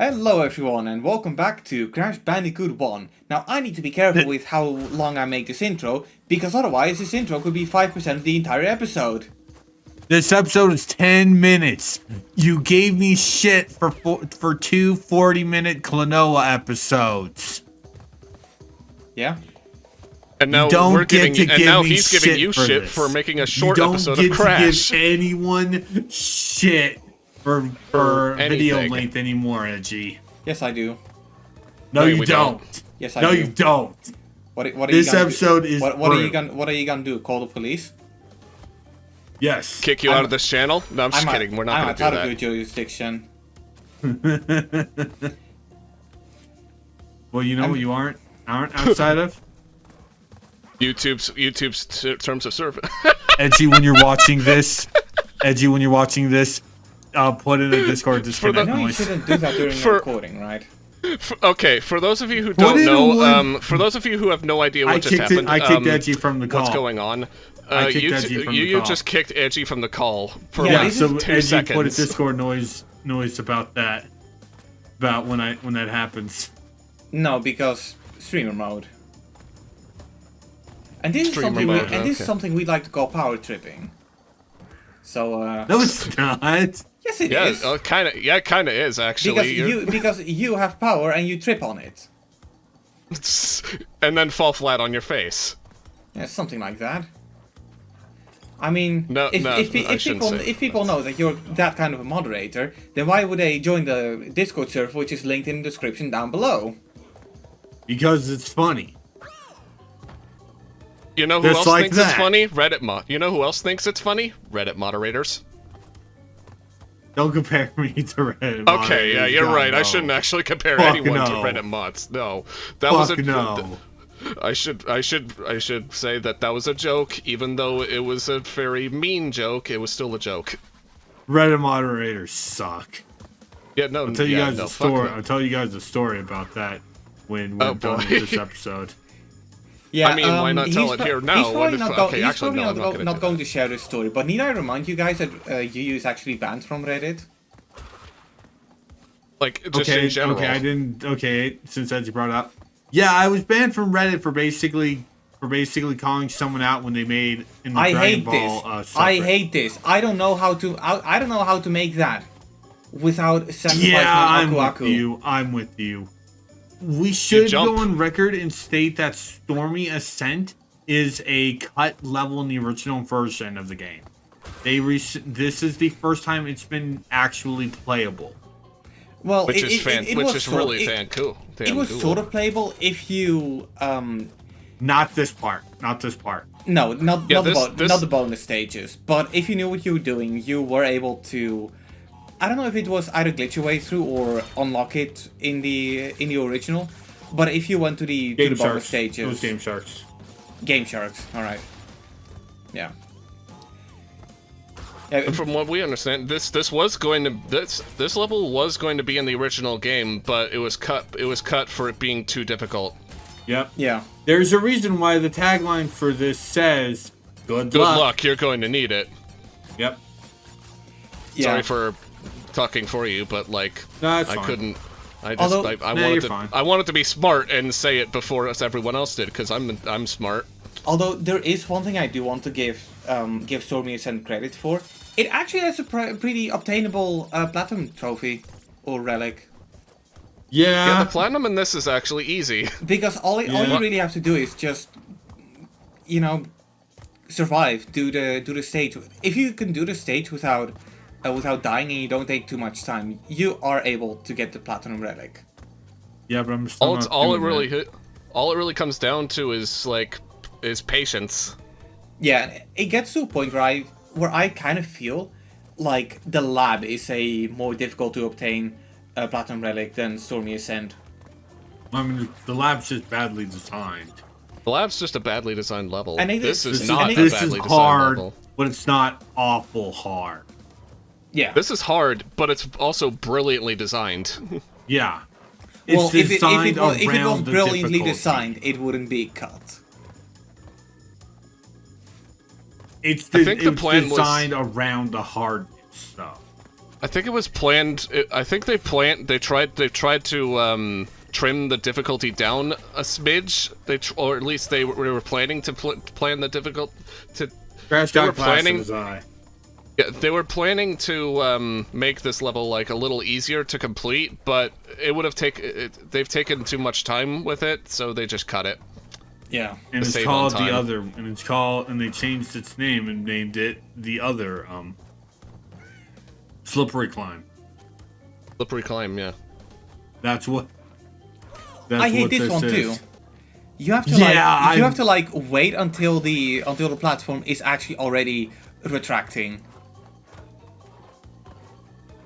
Hello everyone and welcome back to Crash Bandicoot 1. Now I need to be careful with how long I make this intro, because otherwise this intro could be 5% of the entire episode. This episode is 10 minutes. You gave me shit for two 40-minute Klonoa episodes. Yeah? And now he's giving you shit for making a short episode of Crash. You don't get to give anyone shit for video length anymore, Edgy. Yes I do. No, you don't. Yes I do. No, you don't. What are this you gonna episode do? is what are you gonna do? Call the police? Yes. Kick you out of this channel? No, I'm just kidding. We're not gonna do that. I'm out of your jurisdiction. Well, you know what you aren't outside of? YouTube's terms of service. Edgy, when you're watching this, put in a Discord disconnect No, you noise. shouldn't do that during the recording, right? Okay, for those of you who don't know, for those of you who have no idea what just happened, I kicked Edgy from the call. What's going on? You just kicked Edgy from the call for like 2 Edgy seconds. Put a Discord noise about that. About when that happens. No, because streamer mode. And this is something we like to call power tripping. So no, it's not. Yes, it is. It kind of is actually. Because you have power and you trip on it. And then fall flat on your face. Yeah, something like that. I mean, if people know that you're that kind of a moderator, then why would they join the Discord server, which is linked in the description down below? Because it's funny. You know who else thinks it's funny? You know who else thinks it's funny? Reddit moderators. Don't compare me to Reddit moderators. Okay, yeah, you're right. No. I shouldn't actually compare anyone to Reddit mods. No, that was no. I should say that was a joke, even though it was a very mean joke. It was still a joke. Reddit moderators suck. Yeah, no. I'll tell you guys a story. I'll tell you guys a story about that when we're done with this episode. Yeah, I mean, why not tell it here now? He's probably not going to share this story, but need I remind you guys that you use actually banned from Reddit? Like, just in general. Okay, I didn't. Okay, since Edgy brought it up. Yeah, I was banned from Reddit for basically calling someone out when they made in the Dragon Ball. I hate this. I don't know how to make that without sacrificing I'm Aku. I'm with you. We should go on record and state that Stormy Ascent is a cut level in the original version of the game. This is the first time it's been actually playable. Well, which is really cool. It was sort of playable if you Not this part. Not this part. No, not the bonus stages. But if you knew what you were doing, you were able to. I don't know if it was either glitch your way through or unlock it in the original. But if you went to the bonus stages, it was Game Sharks. Game Sharks. All right. Yeah. And from what we understand, this level was going to be in the original game, but it was cut. It was cut for it being too difficult. Yep. Yeah. There's a reason why the tagline for this says "Good luck. You're going to need it." Yep. Yeah. Sorry for talking for you, but like, no, I couldn't. I wanted to be smart and say it before everyone else did, because I'm smart. Although there is one thing I do want to give Stormy Ascent credit for. It actually has a pretty obtainable platinum trophy or relic. Yeah, the platinum in this is actually easy. Because all you really have to do is just, survive, do the stage. If you can do the stage without dying and you don't take too much time, you are able to get the platinum relic. Yeah, but I'm still all it really comes down to is patience. Yeah, it gets to a point where I kind of feel like the lab is a more difficult to obtain platinum relic than Stormy Ascent. I mean, the lab's just badly designed. The lab's just a badly designed level. And this is not a badly designed hard, level. But it's not awful hard. Yeah. This is hard, but it's also brilliantly designed. Yeah. Well, if it was brilliantly designed, it wouldn't be cut. It's designed around the hardness, though. I think it was planned. I think they tried to trim the difficulty down a smidge. Or at least they were planning to plan the difficult. Crash got glass in his eye. Yeah, they were planning to make this level like a little easier to complete, but it would have they've taken too much time with it, so they just cut it. Yeah, and it's called The Other, and they changed its name and named it The Other. Slippery Climb. Slippery Climb, yeah. That's what. I hate this one too. You have to you have to like wait until the platform is actually already retracting.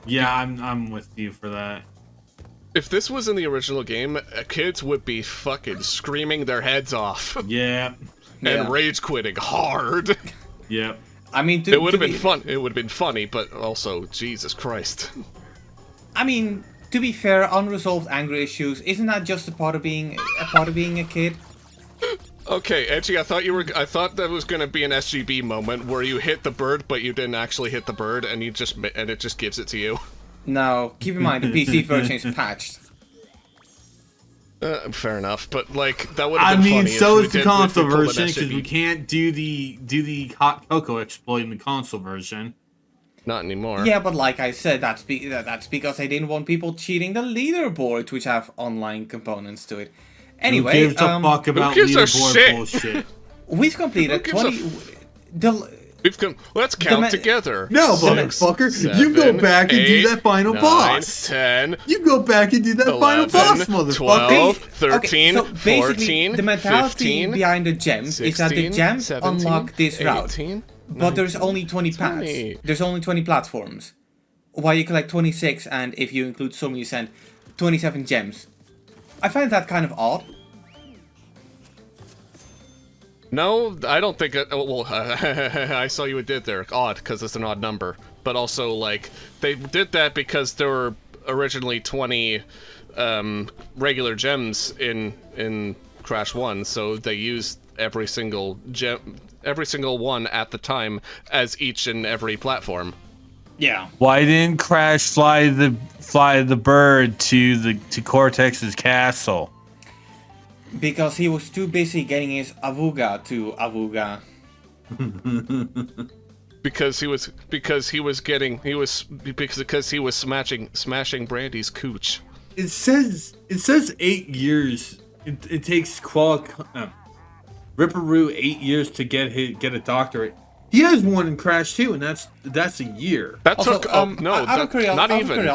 Yeah, I'm with you for that. If this was in the original game, kids would be fucking screaming their heads off. Yeah. And rage quitting hard. Yep. I mean, it would have been fun. It would have been funny, but also, Jesus Christ. I mean, to be fair, unresolved anger issues, isn't that just a part of being a kid? Okay, Edgy, I thought that was gonna be an SGB moment where you hit the bird, but you didn't actually hit the bird, and it just gives it to you. No, keep in mind the PC version is patched. Fair enough, but like that would have been funny. I mean, so is the console version because we can't do the hot cocoa exploit in the console version. Not anymore. Yeah, but like I said, that's because I didn't want people cheating the leaderboard, which have online components to it. Anyway, who gives a fuck about leaderboard bullshit? We've completed 20. Let's count together. No, motherfucker. You go back and do that final boss. 10. You go back and do that 11, final boss, motherfucker. 12, 13, okay, so basically, 14, the mentality 15, behind the gems 16, is that the gems 17, unlock this 18, route. 19, But there's only 20 paths. There's only 20 platforms. While you collect 26, and if you include some, you send 27 gems. I find that kind of odd. No, I don't think it. Well, I saw you did there. Odd, because it's an odd number. But also, like, they did that because there were originally 20 regular gems in Crash 1, so they used every single one at the time as each and every platform. Yeah. Why didn't Crash fly the bird to Cortex's castle? Because he was too busy getting his Avuga to Avuga. because he was smashing Brandy's cooch. It says 8 years. It takes Ripperoo 8 years to get a doctorate. He has one in Crash 2, and that's a year. That also, took not even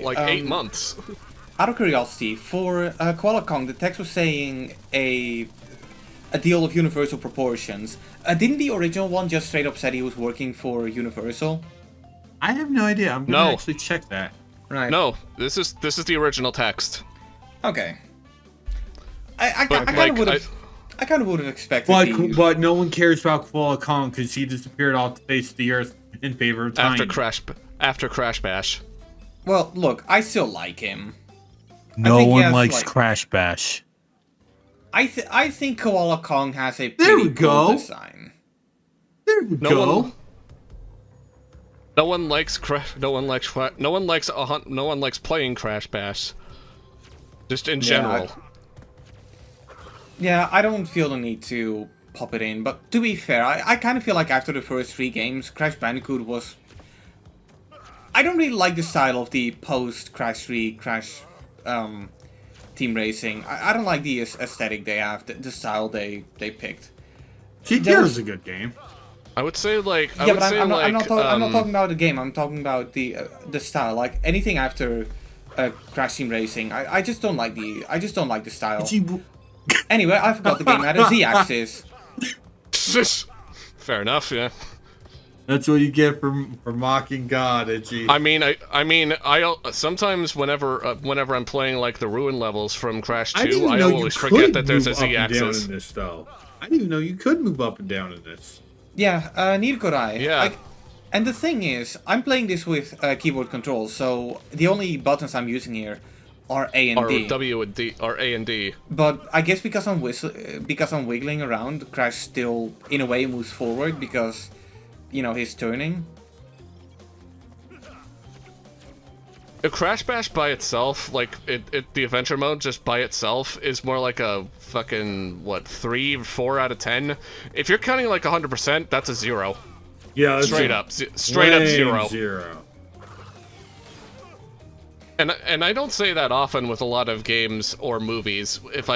like 8 months. Out of curiosity, for Koala Kong, the text was saying a deal of Universal proportions. Didn't the original one just straight up said he was working for Universal? I have no idea. I'm gonna actually check that. Right. No, this is the original text. Okay. I kind of would have expected. But no one cares about Koala Kong because he disappeared off the face of the earth in favor of time. After Crash Bash. Well, look, I still like him. No one likes Crash Bash. I think Koala Kong has a pretty cool design. There we go. No one likes playing Crash Bash. Just in general. Yeah, I don't feel the need to pop it in, but to be fair, I kind of feel like after the first 3 games, Crash Bandicoot was... I don't really like the style of the post-Crash 3 Crash team racing. I don't like the aesthetic they have, the style they picked. GTR is a good game. I would say like I'm not talking about the game. I'm talking about the style. Like anything after Crash Team Racing, I just don't like the style. Anyway, I forgot the game had a Z-axis. Fair enough, yeah. That's what you get for mocking God, Edgy. I mean, sometimes whenever I'm playing like the ruin levels from Crash 2, I always forget that there's a Z-axis. In this, though. I didn't even know you could move up and down in this. Yeah, neither could I. Yeah. And the thing is, I'm playing this with keyboard controls, so the only buttons I'm using here are A and D. W and D, or A and D. But I guess because I'm wiggling around, Crash still in a way moves forward because, you know, he's turning. A Crash Bash by itself, like the adventure mode just by itself, is more like a fucking what 3, 4 out of 10. If you're counting like 100%, that's a 0. Yeah, straight up 0. And I don't say that often with a lot of games or movies. If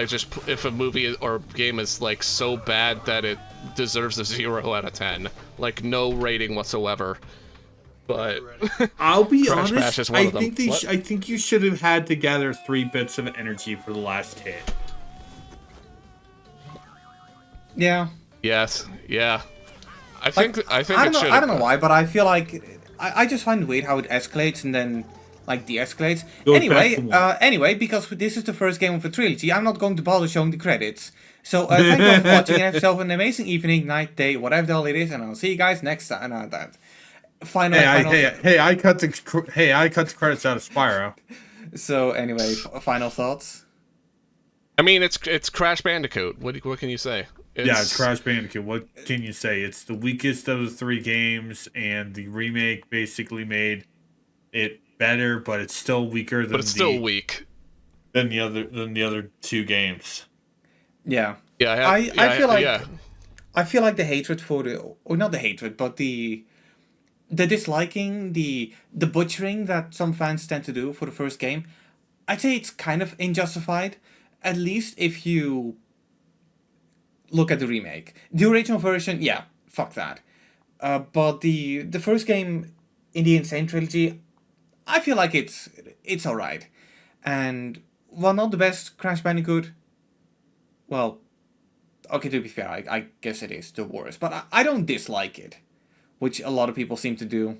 a movie or game is like so bad that it deserves a 0 out of 10, like no rating whatsoever. But I'll be Crash honest. Bash is one of them. I think you should have had to gather 3 bits of energy for the last hit. Yeah. Yes. Yeah. I think I don't know why, but I feel like I just find it weird how it escalates and then like de-escalates. Anyway, because this is the first game of the trilogy, I'm not going to bother showing the credits. So thank you all for watching and have yourself an amazing evening, night, day, whatever the hell it is, and I'll see you guys next time. I cut the credits out of Spyro. So anyway, final thoughts. I mean, it's Crash Bandicoot. What can you say? It's Crash Bandicoot. What can you say? It's the weakest of the 3 games, and the remake basically made it better, but it's still weaker than weak than the other 2 games. Yeah. Yeah. I feel like the hatred for or not the hatred, but the disliking, the butchering that some fans tend to do for the first game, I'd say it's kind of unjustified, at least if you look at the remake. The original version, yeah, fuck that. But the first game in the Insane Trilogy, I feel like it's alright. And while not the best Crash Bandicoot, well, okay, to be fair, I guess it is the worst. But I don't dislike it, which a lot of people seem to do.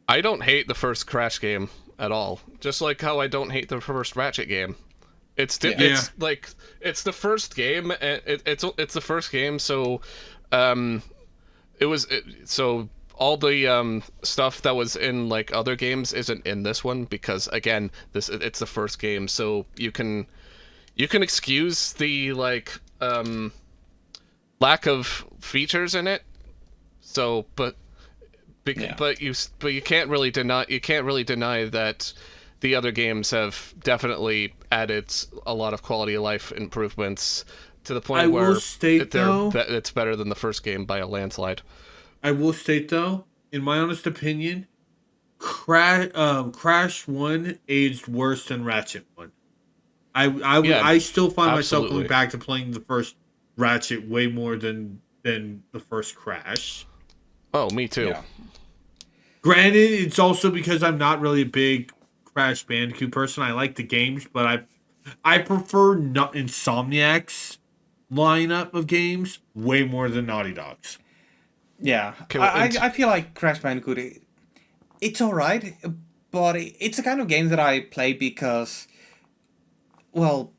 I don't hate the first Crash game at all. Just like how I don't hate the first Ratchet game. It's the first game. It's the first game. So, so all the stuff that was in like other games isn't in this one because again, it's the first game. So you can excuse the like lack of features in it. So, but you can't really deny that the other games have definitely added a lot of quality of life improvements to the point where it's better than the first game by a landslide. I will state though, in my honest opinion, Crash 1 aged worse than Ratchet 1. I still find myself going back to playing the first Ratchet way more than the first Crash. Oh, me too. Yeah. Granted, it's also because I'm not really a big Crash Bandicoot person. I like the games, but I prefer Insomniac's lineup of games way more than Naughty Dog's. Yeah, I feel like Crash Bandicoot, it's alright, but it's the kind of game that I play because of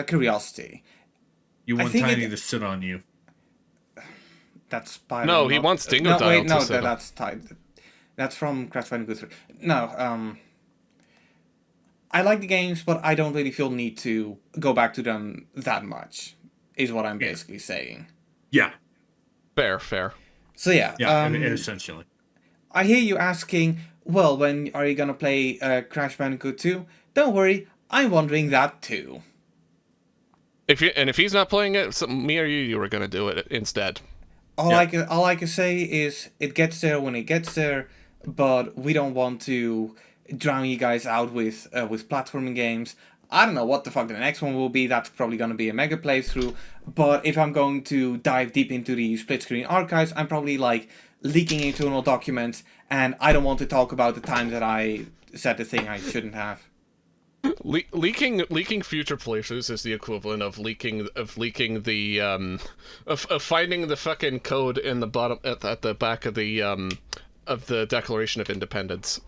curiosity. You want Tiny to sit on you. That's Spyro. No, he wants Dingo Dial to sit on. That's Tiny. That's from Crash Bandicoot 3. No, I like the games, but I don't really feel need to go back to them that much, is what I'm basically saying. Yeah. Fair. So yeah. Essentially. I hear you asking, well, when are you gonna play Crash Bandicoot 2? Don't worry, I'm wondering that too. If he's not playing it, me or you were gonna do it instead. All I can say is it gets there when it gets there, but we don't want to drown you guys out with platforming games. I don't know what the fuck the next one will be. That's probably going to be a mega playthrough. But if I'm going to dive deep into the split screen archives, I'm probably like leaking internal documents, and I don't want to talk about the time that I said the thing I shouldn't have. Leaking future playthroughs is the equivalent of leaking the of finding the fucking code in the bottom at the back of the Declaration of Independence.